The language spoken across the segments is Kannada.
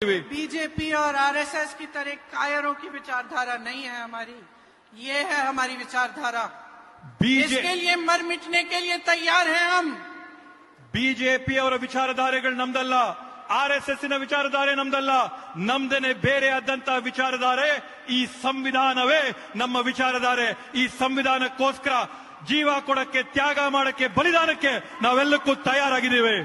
बीजेपी और आरएसएस की तरह कायरों की विचारधारा नहीं है हमारी, ये है हमारी विचारधारा। इसके लिए मर मिटने के लिए तैयार हैं हम। ಬಿಜೆಪಿ ಅವರ ವಿಚಾರಧಾರೆಗಳು ನಮ್ದಲ್ಲ, ಆರ್ಎಸ್ಎಸ್ ನ ವಿಚಾರಧಾರೆ ನಮ್ದಲ್ಲ, ನಮ್ದೇನೆ ಬೇರೆ ಆದಂತಹ ವಿಚಾರಧಾರೆ. ಈ ಸಂವಿಧಾನವೇ ನಮ್ಮ ವಿಚಾರಧಾರೆ. ಈ ಸಂವಿಧಾನಕ್ಕೋಸ್ಕರ ಜೀವ ಕೊಡಕ್ಕೆ, ತ್ಯಾಗ ಮಾಡಕ್ಕೆ, ಬಲಿದಾನಕ್ಕೆ ನಾವೆಲ್ಲಕ್ಕೂ ತಯಾರಾಗಿದ್ದೇವೆ.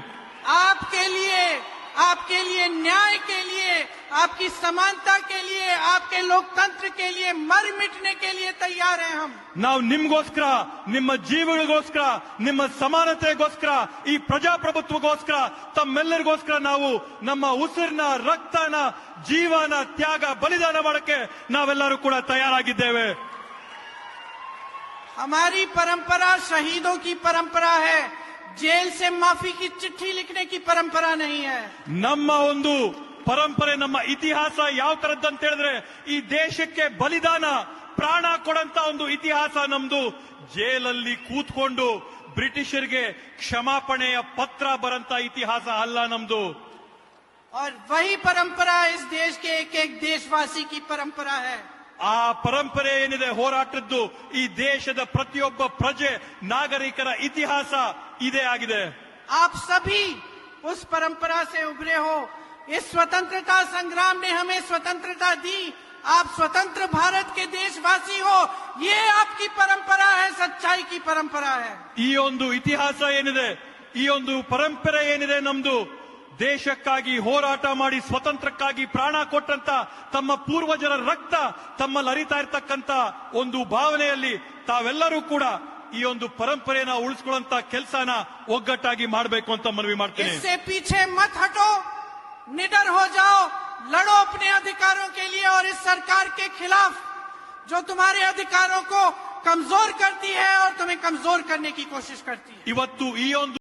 आपके लिए न्याय के लिए, आपकी समानता के लिए, आपके लोकतंत्र के लिए मर मिटने के लिए तैयार हैं हम। ನಾವು ನಿಮ್ಗೋಸ್ಕರ, ನಿಮ್ಮ ಜೀವಗಳಿಗೋಸ್ಕರ, ನಿಮ್ಮ ಸಮಾನತೆಗೋಸ್ಕರ, ಈ ಪ್ರಜಾಪ್ರಭುತ್ವಗೋಸ್ಕರ, ತಮ್ಮೆಲ್ಲರಿಗೋಸ್ಕರ ನಾವು ನಮ್ಮ ಉಸಿರಿನ, ರಕ್ತನ, ಜೀವನ, ತ್ಯಾಗ, ಬಲಿದಾನ ಮಾಡಕ್ಕೆ ನಾವೆಲ್ಲರೂ ಕೂಡ ತಯಾರಾಗಿದ್ದೇವೆ. हमारी परंपरा शहीदों की परंपरा है, जेल से माफी की चिट्ठी लिखने की परंपरा नहीं है. ನಮ್ಮ ಒಂದು ಪರಂಪರೆ, ನಮ್ಮ ಇತಿಹಾಸ ಯಾವ ತರದ್ದಂತ ಹೇಳಿದ್ರೆ ಈ ದೇಶಕ್ಕೆ ಬಲಿದಾನ, ಪ್ರಾಣ ಕೊಡಂತ ಒಂದು ಇತಿಹಾಸ ನಮ್ದು. ಜೈಲಲ್ಲಿ ಕೂತ್ಕೊಂಡು ಬ್ರಿಟಿಷರಿಗೆ ಕ್ಷಮಾಪಣೆಯ ಪತ್ರ ಬರಂತ ಇತಿಹಾಸ ಅಲ್ಲ ನಮ್ದು. और वही परंपरा इस देश के एक एक देशवासी की परंपरा है. ಆ ಪರಂಪರೆ ಏನಿದೆ ಹೋರಾಟದ್ದು, ಈ ದೇಶದ ಪ್ರತಿಯೊಬ್ಬ ಪ್ರಜೆ, ನಾಗರಿಕರ ಇತಿಹಾಸ ಇದೇ ಆಗಿದೆ. आप सभी उस परंपरा से उभरे हो. इस स्वतंत्रता संग्राम ने हमें स्वतंत्रता दी. आप स्वतंत्र भारत के देशवासी हो. ये आपकी परंपरा है, सच्चाई की परंपरा है. ಈ ಒಂದು ಇತಿಹಾಸ ಏನಿದೆ, ಈ ಒಂದು ಪರಂಪರೆ ಏನಿದೆ ನಮ್ದು, ದೇಶಕ್ಕಾಗಿ ಹೋರಾಟ ಮಾಡಿ ಸ್ವತಂತ್ರಕ್ಕಾಗಿ ಪ್ರಾಣ ಕೊಟ್ಟಂತ ತಮ್ಮ ಪೂರ್ವಜರ ರಕ್ತ ತಮ್ಮಲ್ಲಿ ಹರಿತಾ ಇರ್ತಕ್ಕಂತ ಒಂದು ಭಾವನೆಯಲ್ಲಿ ತಾವೆಲ್ಲರೂ ಕೂಡ ಈ ಒಂದು ಪರಂಪರೆಯನ್ನ ಉಳಿಸ್ಕೊಳ್ಳುವಂತ ಕೆಲಸನ ಒಗ್ಗಟ್ಟಾಗಿ ಮಾಡಬೇಕು ಅಂತ ಮನವಿ ಮಾಡ್ತೀನಿ. इससे पीछे मत हटो, निडर हो जाओ, लड़ो अपने अधिकारों के लिए और इस सरकार के खिलाफ जो तुम्हारे अधिकारों को कमजोर करती है और तुम्हें कमजोर करने की कोशिश करती है. ಇವತ್ತು ಈ ಒಂದು